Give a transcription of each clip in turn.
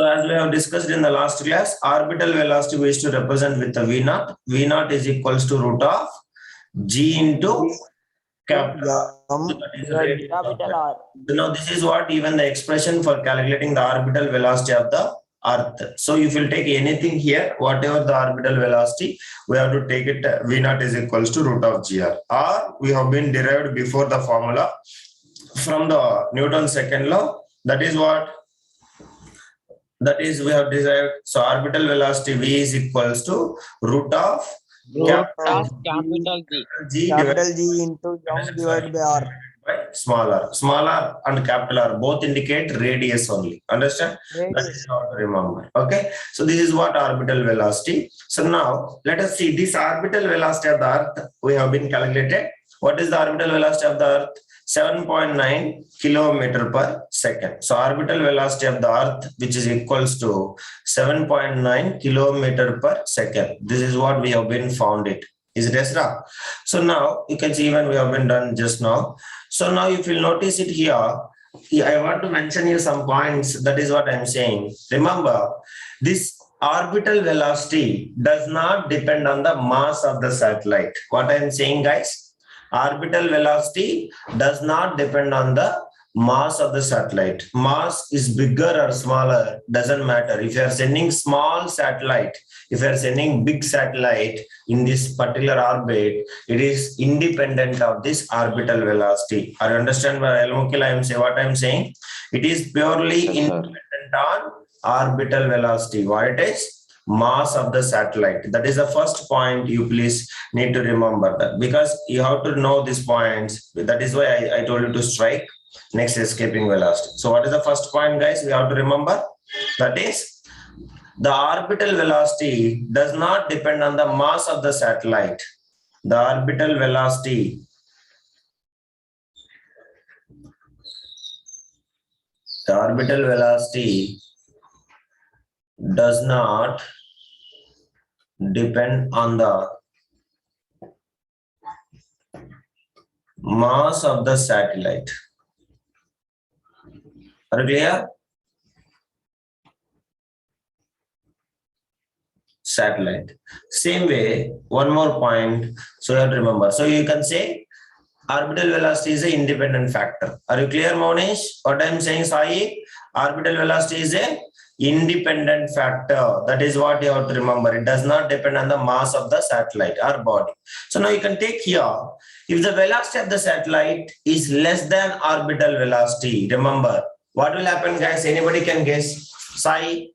So as we have discussed in the last class, orbital velocity we used to represent with the V naught. V naught is equals to root of G into capital R. So that is the radius of that. So now this is what even the expression for calculating the orbital velocity of the Earth. So if you take anything here, whatever the orbital velocity, we have to take it V naught is equals to root of GR. Or we have been derived before the formula from the Newton's second law. That is what? That is we have derived. So orbital velocity V is equals to root of capital G into m divided by r. Small r and capital R both indicate radius only. Understand? That is how to remember. Okay. So this is what orbital velocity. So now let us see this orbital velocity of the Earth. We have been calculated. What is the orbital velocity of the Earth? 7.9 kilometer per second. So orbital velocity of the Earth, which is equals to 7.9 kilometer per second. This is what we have been found it. Is it Esra? So now you can see even we have been done just now. So now if you notice it here, I want to mention you some points. That is what I'm saying. Remember, this orbital velocity does not depend on the mass of the satellite. What I'm saying, guys? Orbital velocity does not depend on the mass of the satellite. Mass is bigger or smaller, doesn't matter. If you are sending small satellite, if you are sending big satellite in this particular orbit, it is independent of this orbital velocity. I understand what I'm saying? It is purely independent on orbital velocity. What it is? Mass of the satellite. That is the first point you please need to remember that, because you have to know these points. That is why I told you to strike next escaping velocity. So what is the first point, guys? We have to remember that is the orbital velocity does not depend on the mass of the satellite. The orbital velocity does not depend on the mass of the satellite. Are you clear? Satellite. Same way, one more point. So you have to remember. So you can say orbital velocity is an independent factor. Are you clear, Monish? What I'm saying, Sai? Orbital velocity is a independent factor. That is what you have to remember. It does not depend on the mass of the satellite or body. So now you can take here, if the velocity of the satellite is less than orbital velocity, remember, what will happen, guys? Anybody can guess? Sai,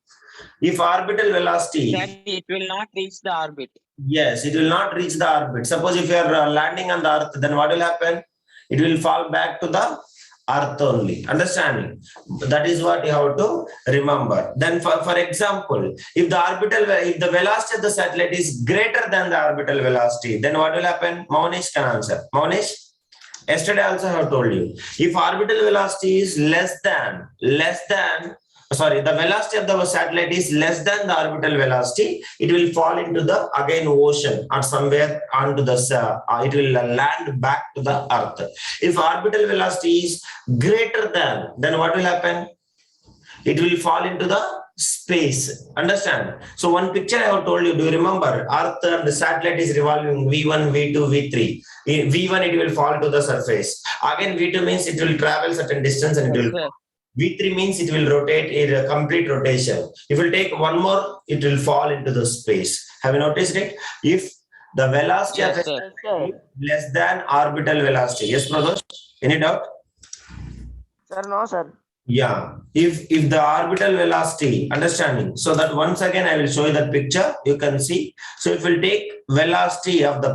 if orbital velocity... it will not reach the orbit. Yes, it will not reach the orbit. Suppose if you are landing on the Earth, then what will happen? It will fall back to the Earth only. Understanding? That is what you have to remember. Then for example, if the velocity of the satellite is greater than the orbital velocity, then what will happen? Monish can answer. Monish? Yesterday also I have told you. If orbital velocity is the velocity of the satellite is less than the orbital velocity, it will fall into the ocean or somewhere onto the it will land back to the Earth. If orbital velocity is greater than, then what will happen? It will fall into the space. Understand? So one picture I have told you, do you remember? Earth and the satellite is revolving V1, V2, V3. In V1 it will fall to the surface. Again V2 means it will travel certain distance and it will V3 means it will rotate in a complete rotation. If you take one more, it will fall into the space. Have you noticed it? If the velocity of is less than orbital velocity. Yes, Pradosh? Any doubt? Sir, no, sir. Yeah. If the orbital velocity, understanding. So that once again, I will show you that picture. You can see. So if we take velocity of the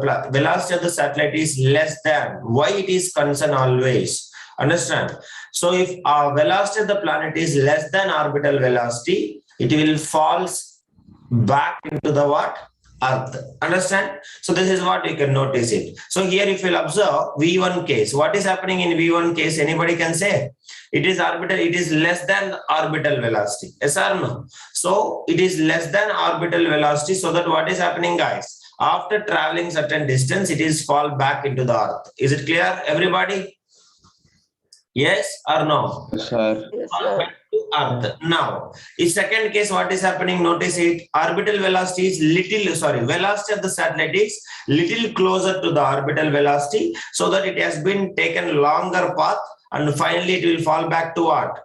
satellite is less than, why it is concerned always? Understand? So if our velocity of the planet is less than orbital velocity, it will fall back into the what? Earth. Understand? So this is what you can notice it. So here if you'll observe V1 case, what is happening in V1 case? Anybody can say? It is less than orbital velocity. Yes or no? So it is less than orbital velocity. So that what is happening, guys? After traveling certain distance, it is fall back into the Earth. Is it clear, everybody? Yes or no? Yes, sir. Yes, sir. Earth. Now, in second case, what is happening? Notice it. Orbital velocity is velocity of the satellite is little closer to the orbital velocity, so that it has been taken longer path, and finally it will fall back to what?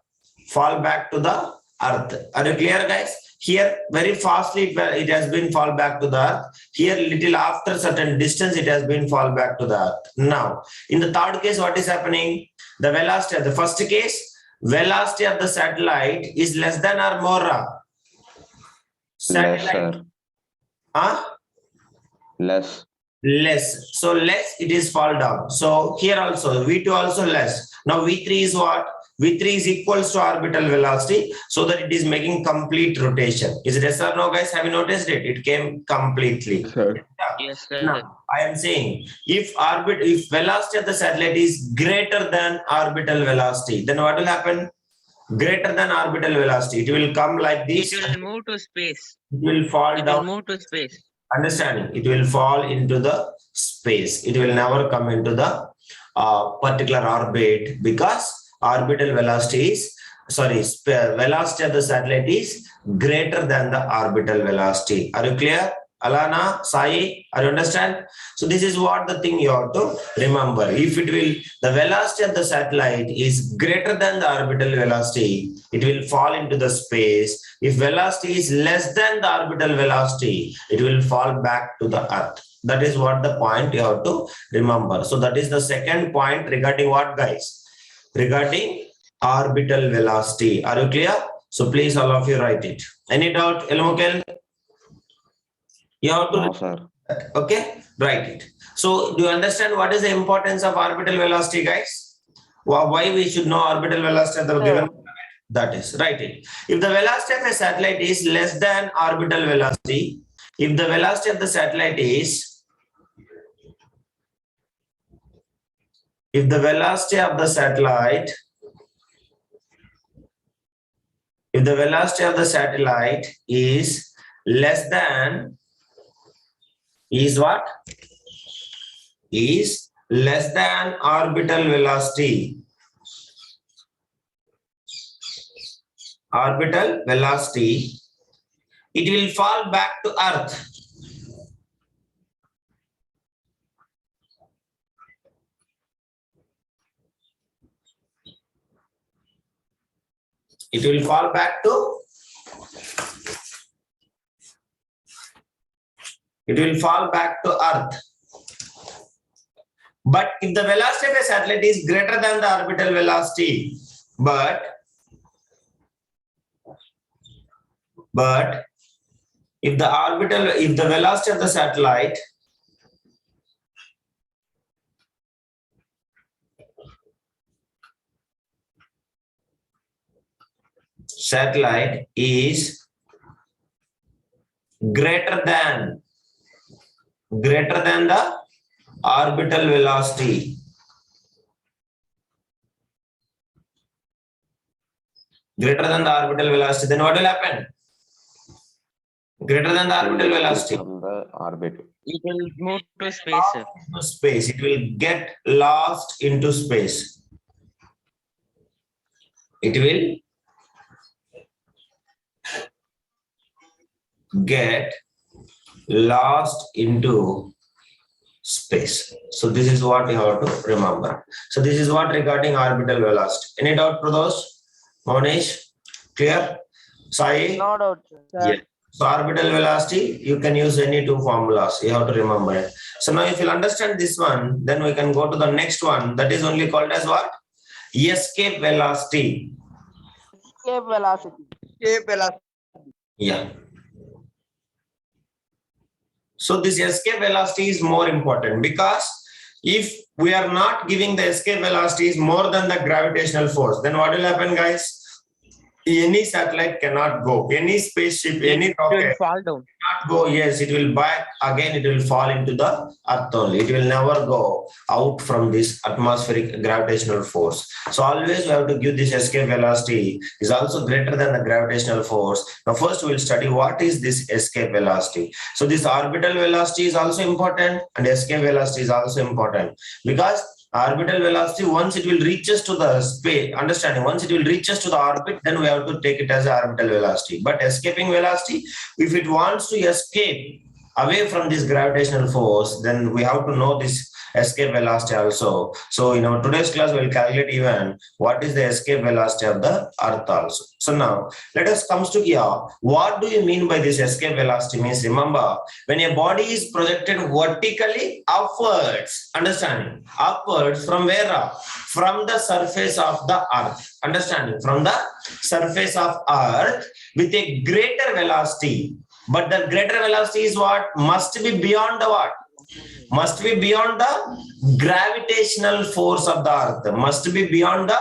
Fall back to the Earth. Are you clear, guys? Here, very fastly it has been fall back to the Earth. Here, little after certain distance, it has been fall back to the Earth. Now, in the third case, what is happening? The velocity of the first case, velocity of the satellite is less than or more? Lesser. Huh? Less. Less. So less, it is fall down. So here also, V2 also less. Now V3 is what? V3 is equals to orbital velocity, so that it is making complete rotation. Is it yes or no, guys? Have you noticed it? It came completely. Sir. Yes, sir. Now, I am saying if velocity of the satellite is greater than orbital velocity, then what will happen? Greater than orbital velocity, it will come like this. It will move to space. It will fall It will down. move to space. Understanding? It will fall into the space. It will never come into the particular orbit, because orbital velocity is velocity of the satellite is greater than the orbital velocity. Are you clear? Alana, Sai, are you understand? So this is what the thing you have to remember. If the velocity of the satellite is greater than the orbital velocity, it will fall into the space. If velocity is less than the orbital velocity, it will fall back to the Earth. That is what the point you have to remember. So that is the second point regarding what, guys? Regarding orbital velocity. Are you clear? So please all of you write it. Any doubt, Elmokel? You have to, No, sir. okay, write it. So do you understand what is the importance of orbital velocity, guys? Why we should know orbital velocity at the given? That is, write it. If the velocity of a satellite is less than orbital velocity, if the velocity of the satellite is, if the velocity of the satellite is less than, is what? Is less than orbital velocity. Orbital velocity, it will fall back to Earth. It will fall back to, it will fall back to Earth. But if the velocity of a satellite is greater than the orbital velocity, but if the velocity of the satellite is greater than the orbital velocity, then what will happen? Greater than the orbital velocity, From the orbit. It will move to space, sir. space, it will get lost into space. It will get lost into space. So this is what you have to remember. So this is what regarding orbital velocity. Any doubt, Pradosh? Monish? Clear? Sai? No doubt, sir. Yeah. So orbital velocity, you can use any two formulas. You have to remember it. So now if you understand this one, then we can go to the next one. That is only called as what? Escape velocity. Escape velocity. Escape velocity. Yeah. So this escape velocity is more important, because if we are not giving the escape velocity is more than the gravitational force, then what will happen, guys? Any satellite cannot go, any spaceship, any It will rocket fall down. cannot go. Yes, it will back again, it will fall into the Earth only. It will never go out from this atmospheric gravitational force. So always we have to give this escape velocity is also greater than the gravitational force. Now first we will study what is this escape velocity. So this orbital velocity is also important and escape velocity is also important, because Orbital velocity, once it will reaches to the space, understanding, once it will reaches to the orbit, then we have to take it as orbital velocity. But escaping velocity, if it wants to escape away from this gravitational force, then we have to know this escape velocity also. So in our today's class, we'll calculate even what is the escape velocity of the Earth also. So now let us comes to here. What do you mean by this escape velocity? Means remember, when a body is projected vertically upwards, understanding, upwards from where? From the surface of the Earth, understanding, from the surface of Earth with a greater velocity. But the greater velocity is what? Must be beyond the what? Must be beyond the gravitational force of the Earth. Must be beyond the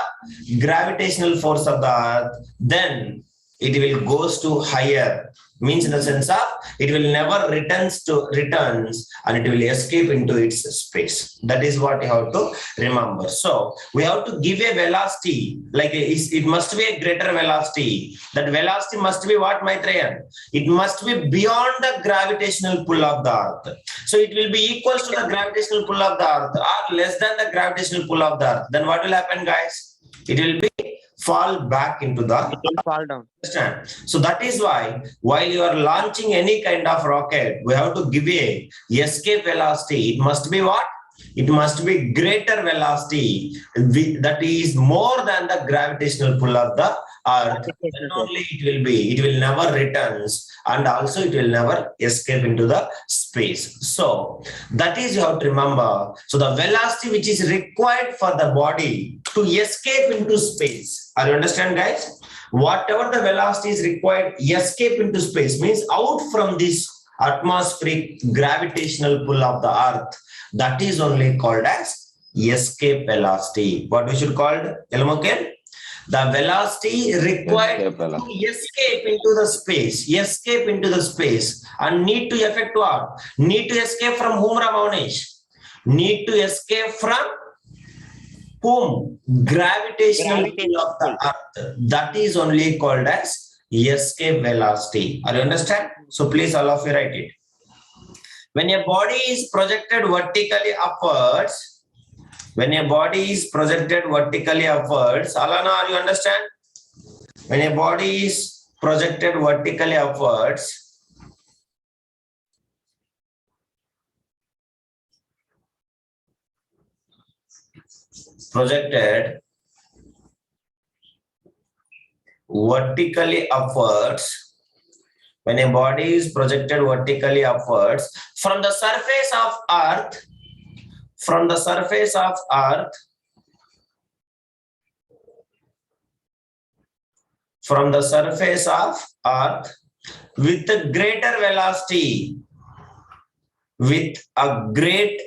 gravitational force of the Earth. Then it will goes to higher. Means in the sense of it will never returns and it will escape into its space. That is what you have to remember. So we have to give a velocity, like it must be a greater velocity. That velocity must be what, Maitreyan? It must be beyond the gravitational pull of the Earth. So it will be equal to the gravitational pull of the Earth or less than the gravitational pull of the Earth. Then what will happen, guys? It will be fall back into the It will fall down. Understand? So that is why while you are launching any kind of rocket, we have to give a escape velocity. It must be what? It must be greater velocity that is more than the gravitational pull of the Earth. Then only it will never returns and also it will never escape into the space. So that is you have to remember. So the velocity which is required for the body to escape into space. Are you understand, guys? Whatever the velocity is required, escape into space means out from this atmospheric gravitational pull of the Earth. That is only called as escape velocity. What we should call it? Elmoken? The velocity required to escape into the space. Escape into the space. And need to effect what? Need to escape from whom, Ramonish? Need to escape from whom? Gravitational pull of the Earth. That is only called as escape velocity. Are you understand? So please all of you write it. When a body is projected vertically upwards, Alana, are you understand? When a body is projected vertically upwards, when a body is projected vertically upwards from the surface of Earth, with a great velocity, with a great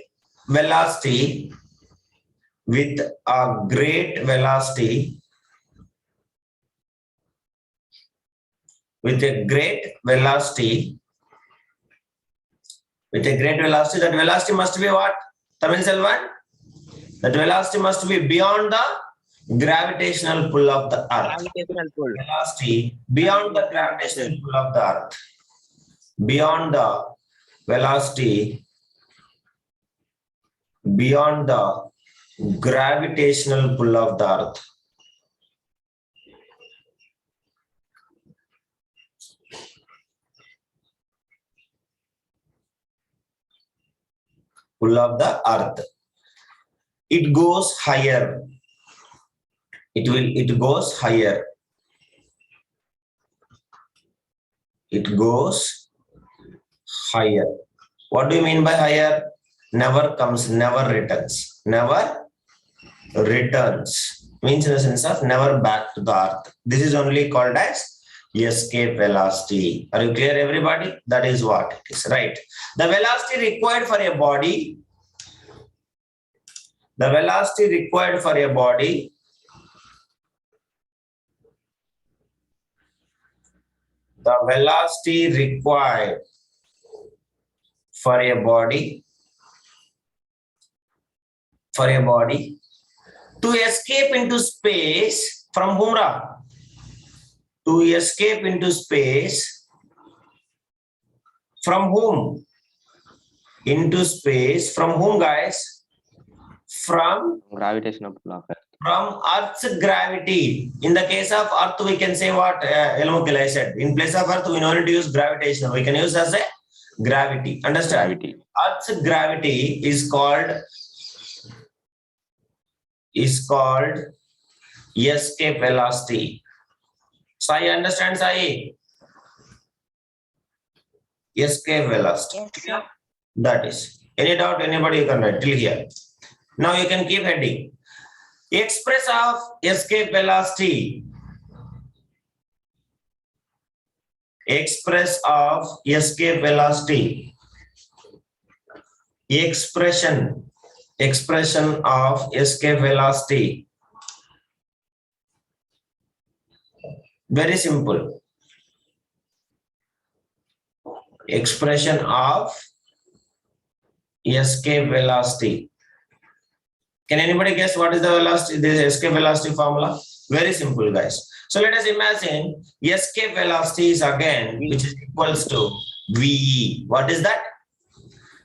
velocity, that velocity must be what? Tamil Selvan? That velocity must be beyond the gravitational pull of the Earth. Gravitational pull. Velocity beyond the gravitational pull of the Earth. Beyond the velocity, beyond the gravitational pull of the Earth. Pull of the Earth. It goes higher. It goes higher. It goes higher. What do you mean by higher? Never comes, never returns. Never returns. Means in the sense of never back to the Earth. This is only called as escape velocity. Are you clear, everybody? That is what it is, right? The velocity required for a body, the velocity required for a body to escape into space from whom? To escape into space from whom? Into space from whom, guys? from Gravitational pull of Earth. from Earth's gravity. In the case of Earth, we can say what Elmukil I said. In place of Earth, we don't need to use gravitational. We can use as a gravity. Understand? Gravity. Earth's gravity is called escape velocity. Sai, understand Sai? Escape velocity. Yes, sir. That is. Any doubt? Anybody you can write till here. Now you can keep heading. Express of escape velocity. Express of escape velocity. Expression of escape velocity. Very simple. Expression of escape velocity. Can anybody guess what is the velocity, the escape velocity formula? Very simple, guys. So let us imagine escape velocity is again, which is equals to VE. What is that?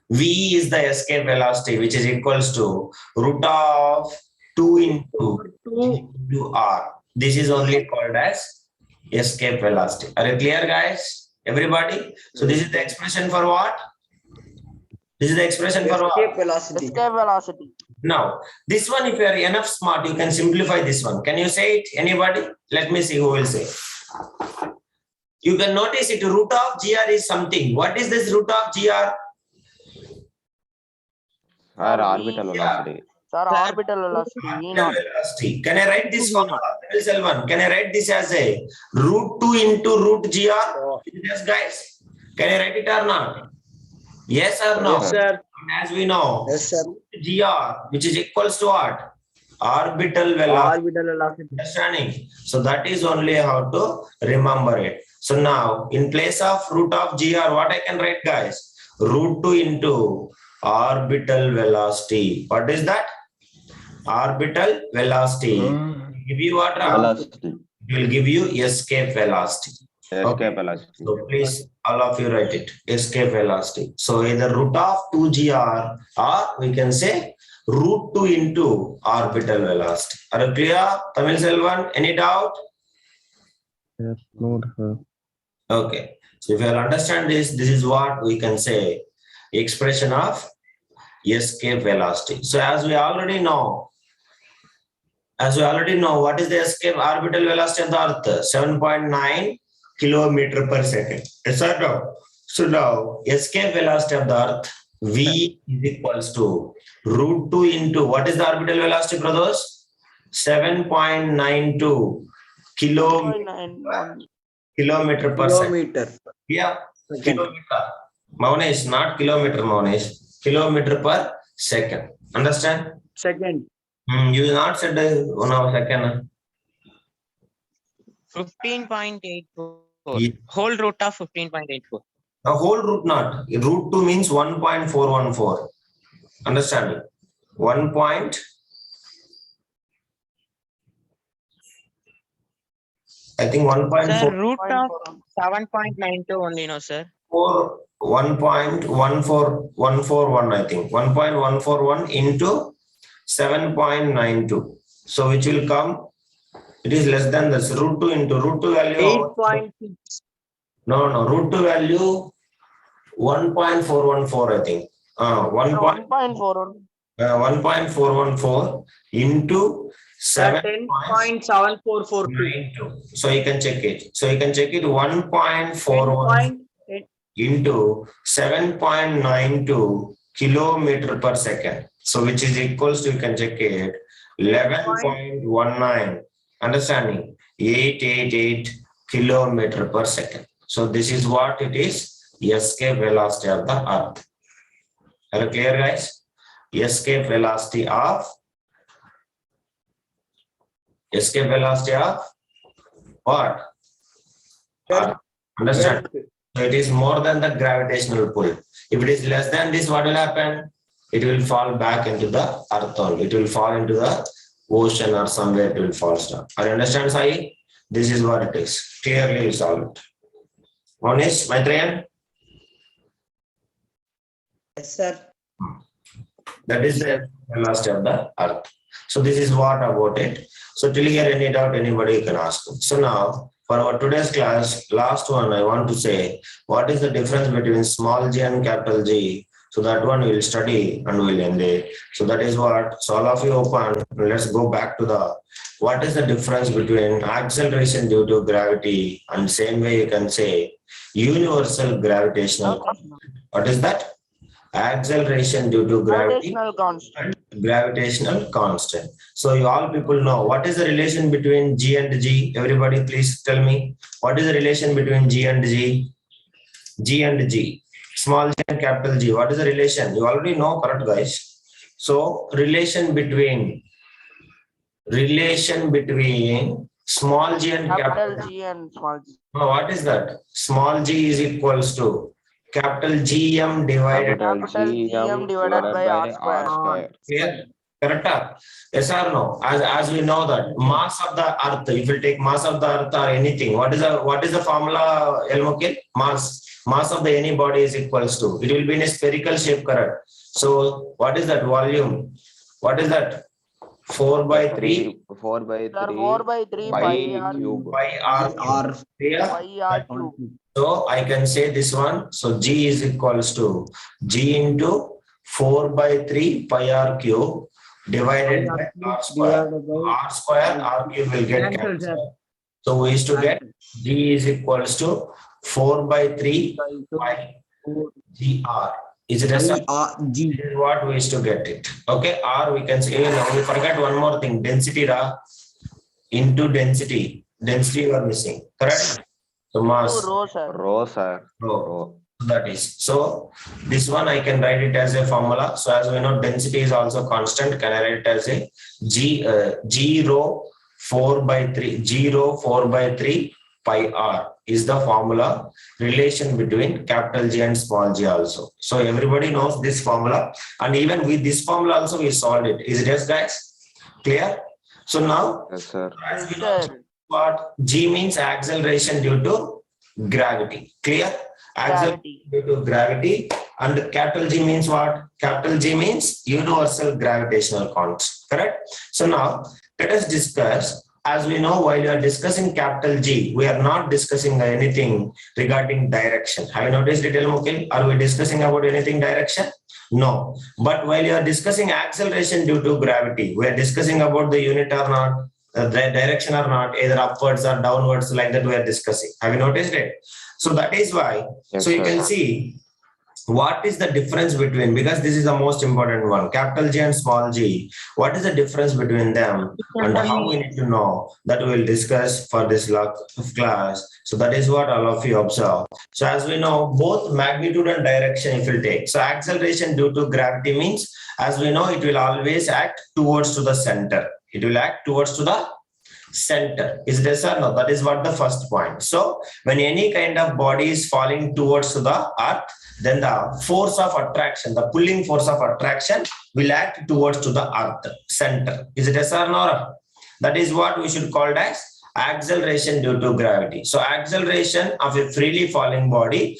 V is the escape velocity, which is equals to root of 2 into R. This is only called as escape velocity. Are you clear, guys? Everybody? So this is the expression for what? This is the expression for what? Escape velocity. Escape velocity. Now, this one, if you are enough smart, you can simplify this one. Can you say it? Anybody? Let me see who will say. You can notice it. Root of GR is something. What is this root of GR? Or orbital velocity. Sir, orbital velocity. E naught. Velocity. Can I write this formula? Can I write this as a root 2 into root GR? Yes, guys. Can I write it or not? Yes or no? Yes, sir. As we know, Yes, sir. GR, which is equals to what? Orbital velocity. Orbital velocity. Understanding? So that is only how to remember it. So now, in place of root of GR, what I can write, guys? Root 2 into orbital velocity. What is that? Orbital velocity. Give you what? Velocity. It will give you escape velocity. Escape velocity. So please, all of you write it. Escape velocity. So either root of 2GR or we can say root 2 into orbital velocity. Are you clear? Tamil Selvan, any doubt? Yes, no, sir. Okay. So if you understand this, this is what we can say expression of escape velocity. So as we already know, what is the escape orbital velocity of the Earth? 7.9 kilometer per second. Yes or no? So now escape velocity of the Earth V is equals to root 2 into what is the orbital velocity, brothers? 7.92 kilometer per second. Kilometer. Yeah, Second. kilometer. Maunesh, not kilometer, Maunesh. Kilometer per second. Understand? Second. You not said 1 hour second. 15.84. Yeah. Whole root of 15.84. The whole root not. Root 2 means 1.414. Understand? 1 point. I think 1.4. Sir, root of 7.92 only, no, sir. 1.14141, I think 1.141 into 7.92. So which will come? It is less than this. Root 2 into root 2 value. 8.6. No. Root 2 value 1.414, I think. 1.41. 1.414 into 10.7442. So you can check it. 1.41 into 7.92 kilometer per second. So which is equals to, you can check it, 11.19. Understanding? 888 kilometer per second. So this is what it is. Escape velocity of the Earth. Are you clear, guys? Escape velocity of what? Sir. Understand? So it is more than the gravitational pull. If it is less than this, what will happen? It will fall back into the earth only. It will fall into the ocean or somewhere it will fall down. Are you understand, Sai? This is what it is. Clearly solved. Monish, Maitrayan? Yes, sir. That is the velocity of the earth. So this is what about it. So till here, any doubt, anybody can ask. So now, for our today's class, last one, I want to say, what is the difference between small g and capital G? So that one we'll study and we'll end it. So that is what, so all of you open, let's go back to the, what is the difference between acceleration due to gravity, and same way you can say universal gravitational constant. What is that? Acceleration due to gravity, Gravitational constant. gravitational constant. So you all people know what is the relation between G and G? Everybody please tell me, what is the relation between G and G? G and G, small g and capital G, what is the relation? You already know, correct guys? So relation between small g and Capital capital G. G and small g. What is that? Small g is equals to capital GM divided. Capital GM divided by R square. Clear? Correct? Yes or no? As we know that mass of the earth, if you take mass of the earth or anything, what is the formula, Elmokil? Mass of the any body is equals to, it will be in a spherical shape, correct? So what is that volume? What is that? 4 by 3 4 by 3 4 by 3 pi r cube. by R. Clear? pi r cube. So I can say this one. So G is equals to G into 4 by 3 pi r cube divided by R square. R square, R cube will get Cancel, sir. cancelled. So we used to get G is equals to 4 by 3 pi GR. Is it a sum? G. This is what we used to get it. Okay, R we can say, we forget one more thing, density into density. Density you are missing, correct? So mass. Rho, sir. Rho, sir. Rho. Rho. That is. So this one I can write it as a formula. So as we know, density is also constant. Can I write it as a G rho 4 by 3, G rho 4 by 3 pi R is the formula relation between capital G and small g also. So everybody knows this formula, and even with this formula also we solved it. Is it yes, guys? Clear? So now, Yes, sir. as we know Sir. what G means, acceleration due to gravity. Clear? Acceleration Gravity. due to gravity, and capital G means what? Capital G means universal gravitational constant. Correct? So now let us discuss. As we know, while you are discussing capital G, we are not discussing anything regarding direction. Have you noticed it, Elmokil? Are we discussing about anything direction? No. But while you are discussing acceleration due to gravity, we are discussing about the unit or not, the direction or not, either upwards or downwards, like that we are discussing. Have you noticed it? So that is why. Yes, So you sir. can see what is the difference between, because this is the most important one, capital G and small g. What is the difference between them, and how we need to know, that we will discuss for this class. So that is what all of you observe. So as we know, both magnitude and direction if you take. So acceleration due to gravity means, as we know, it will always act towards to the center. It will act towards to the center. Is this or no? That is what the first point. So when any kind of body is falling towards to the earth, then the force of attraction, the pulling force of attraction will act towards to the earth center. Is it yes or no? That is what we should call as acceleration due to gravity. So acceleration of a freely falling body